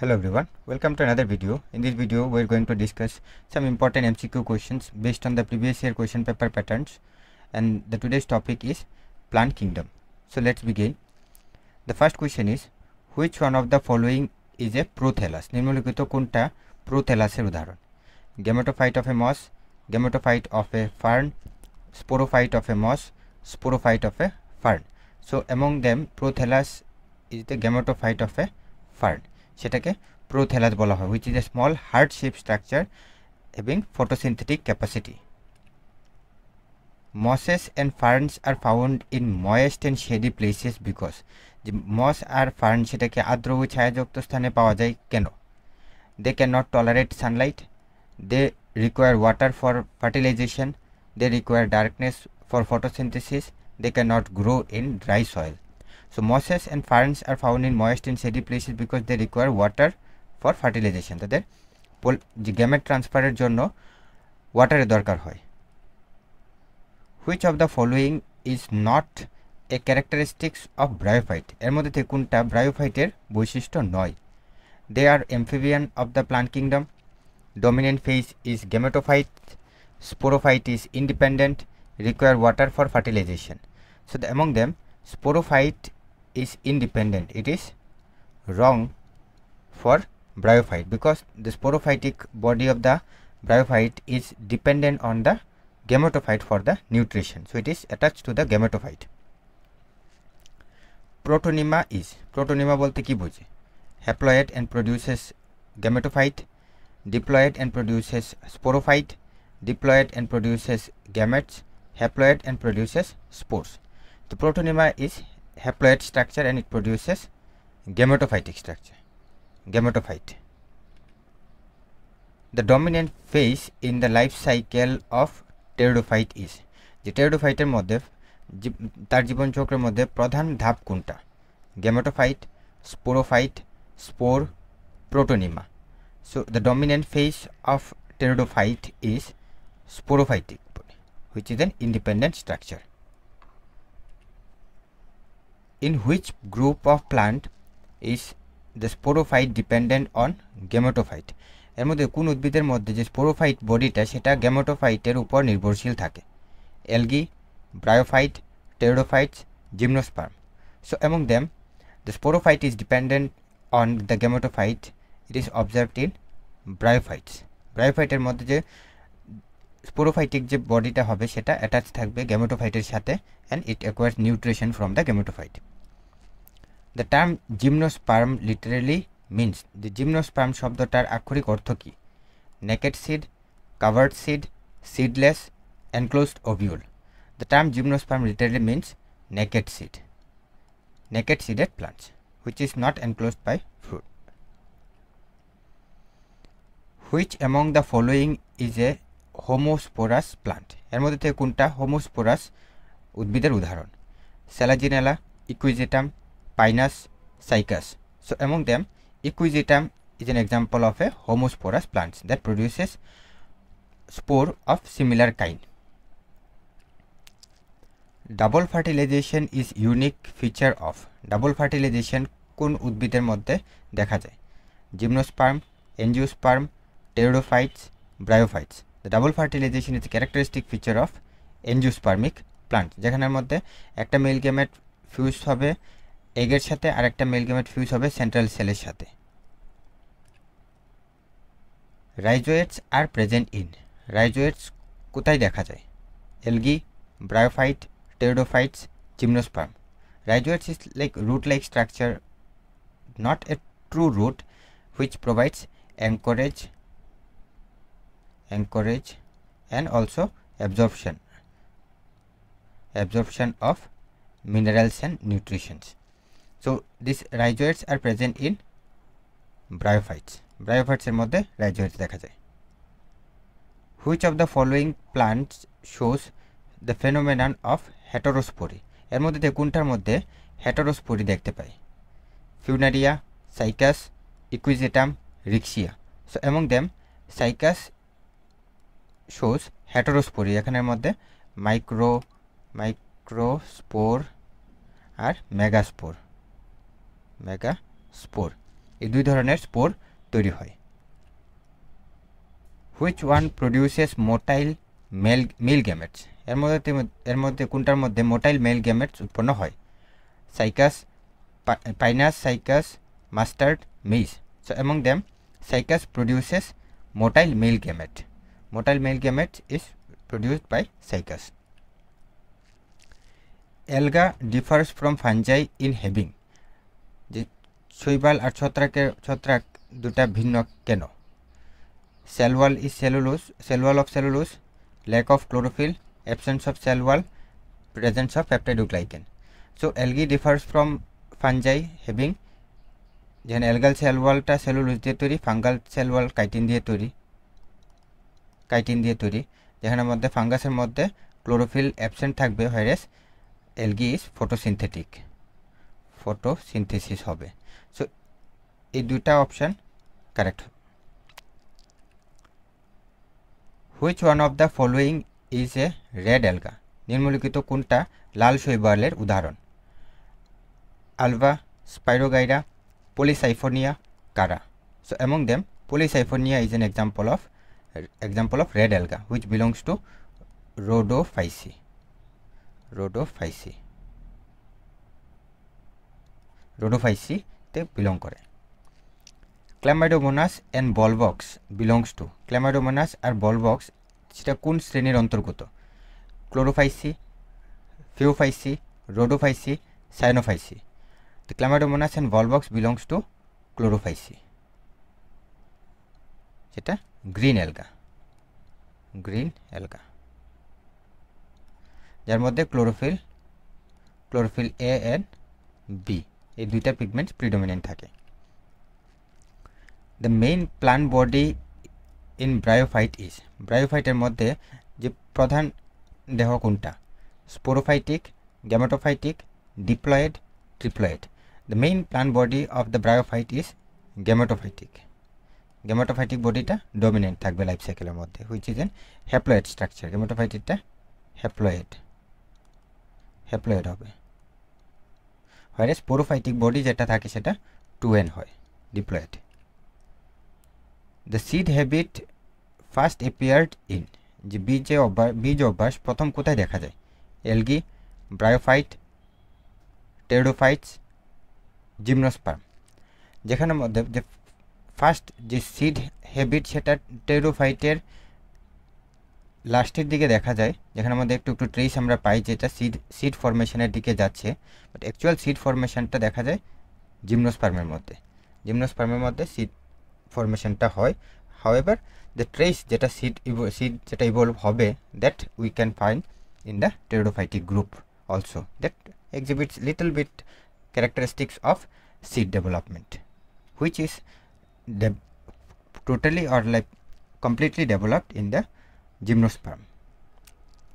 Hello everyone, welcome to another video. In this video, we are going to discuss some important MCQ questions based on the previous year question paper patterns, and the today's topic is plant kingdom. So let's begin. The first question is, which one of the following is a prothallus? নিম্নলিখিত কোনটা prothallus-এর উদাহরণ? Gametophyte of a moss, gametophyte of a fern, sporophyte of a moss, sporophyte of a fern. So among them, prothallus is the gametophyte of a fern. সেটাকে prothallus বলা হয়, which is a small heart shaped structure having photosynthetic capacity. Mosses and ferns are found in moist and shady places because যে moss আর fern সেটাকে আর্দ্র ও ছায়াযুক্ত স্থানে পাওয়া যায় কেন? They cannot tolerate sunlight, they require water for fertilization, they require darkness for photosynthesis, they cannot grow in dry soil. So mosses and ferns are found in moist and shady places because they require water for fertilization. তাদের যে gamete ট্রান্সফারের জন্য ওয়াটারের দরকার হয়. Which of the following is not a characteristics of bryophyte? এর মধ্যে থেকে কোনটা bryophyte-এর বৈশিষ্ট্য নয়? They are amphibian of the plant kingdom. Dominant phase is gametophyte. Sporophyte is independent, require water for fertilization. So among them, sporophyte is independent. It is wrong for bryophyte because the sporophytic body of the bryophyte is dependent on the gametophyte for the nutrition. So it is attached to the gametophyte. Protonema is, protonema bolte ki bujhe? Haploid and produces gametophyte, diploid and produces sporophyte, diploid and produces gametes, haploid and produces spores. The protonema is haploid structure and it produces gametophytic structure, gametophyte. The dominant phase in the life cycle of pteridophyte is, যে pteridophyte-এর মধ্যে তার জীবন চক্রের মধ্যে প্রধান ধাপ কোনটা? gametophyte, sporophyte, spore, protonema. So the dominant phase of pteridophyte is sporophytic, which is an independent structure. In which group of plant is the sporophyte dependent on gametophyte? এর মধ্যে কোন উদ্ভিদের মধ্যে যে স্পোরোফাইট বডিটা সেটা গ্যামেটোফাইটের উপর নির্ভরশীল থাকে? Algae, bryophyte, pteridophytes, gymnosperm. So among them, the sporophyte is dependent on the gametophyte. It is observed in bryophytes. Bryophyte-এর মধ্যে যে sporophytic যে বডিটা হবে সেটা অ্যাটাচ থাকবে গ্যামেটোফাইটের সাথে and it acquires nutrition from the gametophyte. The term gymnosperm literally means, the gymnosperm শব্দটার আক্ষরিক অর্থ কি? Naked seed, covered seed, seedless, enclosed ovule. The term gymnosperm literally means naked seed, naked seeded plants which is not enclosed by fruit. Which among the following is a homosporous plant? এর মধ্যে থেকে কোনটা homosporous উদ্ভিদের উদাহরণ? Selaginella, equisetum, Pinus, Cycas. So among them, equisetum is an example of a homosporous plant that produces spore of similar kind. Double fertilization is unique feature of, double fertilization কোন উদ্ভিদের মধ্যে দেখা যায়? Gymnosperm, angiosperm, pteridophytes, bryophytes. The double fertilization is a characteristic feature of angiospermic plant, যেখানের মধ্যে একটা mail gamete fuse হবে এগের সাথে আর একটা মেল গ্যামেট ফিউজ হবে সেন্ট্রাল সেলের সাথে. রাইজোয়েটস আর প্রেজেন্ট ইন, রাইজোয়েটস কোথায় দেখা যায়? Algae, bryophyte, pteridophytes, gymnosperm. Rhizoids is like root-like structure, not a true root, which provides anchorage and also absorption of minerals and nutrients. So these rhizoids are present in bryophytes. Bryophytes এর মধ্যে rhizoids দেখা যায়. Which of the following plants shows the phenomenon of heterospory? এর মধ্যে থেকে কোনটার মধ্যে heterospory দেখতে পাই? Funaria, Cycas, equisetum, Rixia. So among them, Cycas shows heterospory. এখানের মধ্যে microspore আর megaspore. এই দুই ধরনের স্পোর তৈরি হয়। Which one produces motile male gametes, এর মধ্যে কোনটার মধ্যে মোটাইল মেল গ্যামেটস উৎপন্ন হয়? Cycas, Pinus, Cycas, mustard, maize. So among them Cycas produces motile male gamete. Motile male gamete is produced by cycas. Alga differs from fungi in having, যে শৈবাল আর ছত্রাক দুটা ভিন্ন কেন? cell wall is cellulose, cell wall of cellulose, lack of chlorophyll, absence of cell wall, presence of peptidoglycan. So algae differs from fungi having, যেখানে algal sell ওয়ালটা cellulose দিয়ে তৈরি, ফাঙ্গাল সেল ওয়াল কাইটিন দিয়ে তৈরি, যেখানের মধ্যে ফাঙ্গাসের মধ্যে ক্লোরোফিল অ্যাবসেন্ট থাকবে, হোয়ারেস অ্যালগি ইজ ফটোসিনথেসিস হবে। সো এই দুইটা option correct. Which one of the following is a red alga, নিম্নলিখিত কোনটা লাল শৈবালের উদাহরণ? Ulva, Spirogyra, Polysiphonia, Chara. So among them Polysiphonia is an example of red alga which belongs to Rhodophyceae. Rhodophyceae তে belong করে। Chlamydomonas and Volvox belongs to, Chlamydomonas আর Volvox সেটা কোন শ্রেণীর অন্তর্গত? Chlorophyceae, Phaeophyceae, Rhodophyceae, Cyanophyceae. The Chlamydomonas and Volvox belongs to Chlorophyceae, যেটা green alga, যার মধ্যে ক্লোরোফিল এ এন্ড বি এই দুইটা পিগমেন্টস প্রিডমিনেন্ট থাকে। The main plant body in bryophyte is, ব্রায়োফাইটের মধ্যে যে প্রধান দেহ কোনটা? Sporophytic, gametophytic, diploid, triploid. The main plant body of the bryophyte is gametophytic. Gametophytic বডিটা ডমিনেন্ট থাকবে লাইফ সাইকেলের মধ্যে, which is an haploid structure. গ্যামেটোফাইটিকটা হ্যাপ্লয়েড হবে, হোয়ার স্পোরোফাইটিক বডি যেটা থাকে সেটা 2n হয়, diploid. The seed habit first appeared in, যে বীজ অভ্যাস প্রথম কোথায় দেখা যায়? Algae, bryophyte, pteridophytes, gymnosperm. যেখানের মধ্যে যে ফার্স্ট যে সিড হ্যাবিট সেটা টেরিডোফাইটের লাস্টের দিকে দেখা যায়, যেখানে আমাদের একটু ট্রেস আমরা পাই যেটা সিড ফরমেশনের দিকে যাচ্ছে, বাট অ্যাকচুয়াল সিড ফরমেশনটা দেখা যায় জিমনোস্পার্মের মধ্যে সিড ফরমেশনটা হয়। হাউএভার দ্য ট্রেস যেটা সিড যেটা ইভলভ হবে, that we can find in the pteridophytic group also, that exhibits little bit characteristics of seed development, which is totally or like completely developed in the gymnosperm,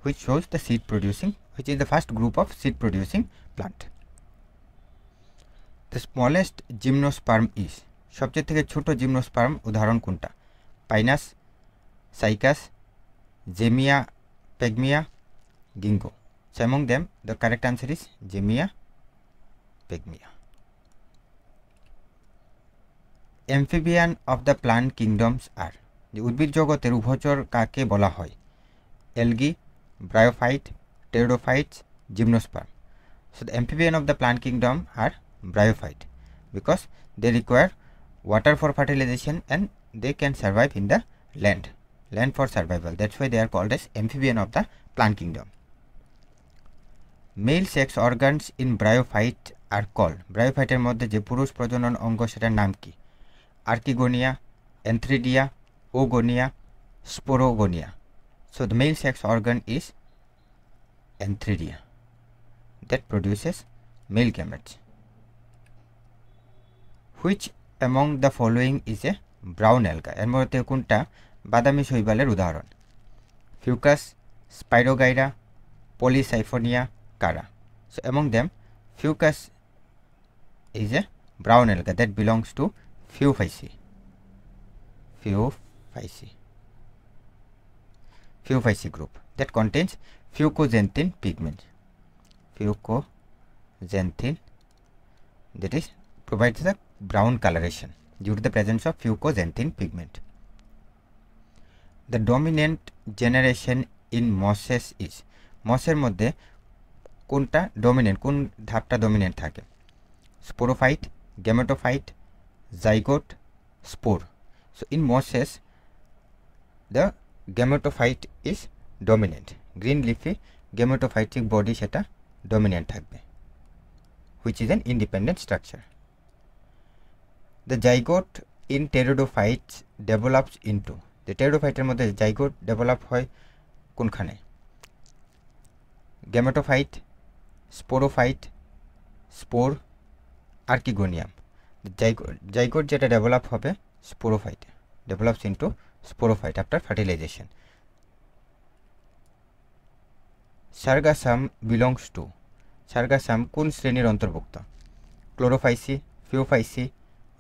which shows the seed producing, which is the first group of seed producing plant. The smallest gymnosperm is, সবচেয়ে থেকে ছোট gymnosperm উদাহরণ কোনটা? Pinus, Cycas, Zamia pygmaea, Ginkgo. So among them the correct answer is Zamia pygmaea. Amphibian of the plant kingdoms are, যে উদ্ভিদ জগতের উভচর কাকে বলা হয়? Algae, bryophyte, pteridophytes, gymnosperm. So the amphibian of the plant kingdom are bryophyte, because they require water for fertilization and they can survive in the land for survival. That's why they are called as amphibian of the plant kingdom. Male sex organs in bryophyte are called, bryophyte এর মধ্যে যে পুরুষ প্রজনন অঙ্গ সেটার নাম কি? Archegonia, এন্থ্রিডিয়া, ওগোনিয়া, স্পোরোগোনিয়া। So the male sex organ is Antheridia that produces male gametes. Which among the following is a brown alga? এর মধ্যে কোনটা বাদামি শৈবালের উদাহরণ? ফিউকাস, স্পাইরোগাইরা, পলিসাইফোনিয়া, কারা। So among them Fucus is a brown alga that belongs to Phaeophyceae group that contains fucoxanthin pigment. Fucoxanthin that is provides the brown coloration due to the presence of fucoxanthin pigment. The dominant generation in mosses is মসের মধ্যে কোনটা dominant, কোন ধাপটা dominant থাকে? Sporophyte, gametophyte, zygote, spore. So in mosses the gametophyte is dominant. Green leafy gametophytic body সেটা dominant থাকবে, which is an independent structure. The zygote in pteridophytes develops into, the pteridophyteর মধ্যে zygote develop হয় কোনখানে? Gametophyte, sporophyte, spore, archegonium. Zygote যেটা develop হবে স্পোরোফাইটে, develops into sporophyte after fertilization. Sargassum belongs to, Sargassum কোন শ্রেণীর অন্তর্ভুক্ত? Chlorophyceae, Phaeophyceae,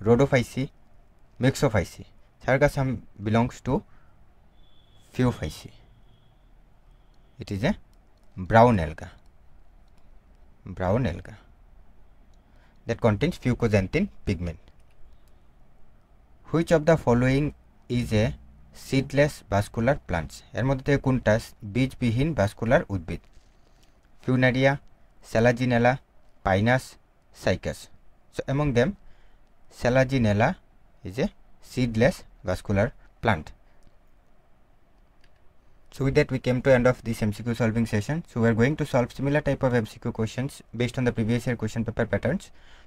Rhodophyceae, Myxophyceae. Sargassum belongs to Phaeophyceae. It is a brown alga, brown alga that contains fucoxanthin pigment. Which of the following is a seedless vascular plants? এর মধ্যে থেকে কোনটা বীজবিহীন vascular উদ্ভিদ? Funaria, Selaginella, Pinus, Cycas. So among them Selaginella is a seedless vascular plant. So with that we came to end of this MCQ solving session. So we are going to solve similar type of MCQ questions based on the previous year question paper patterns.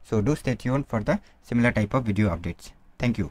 So do stay tuned for the similar type of video updates. Thank you.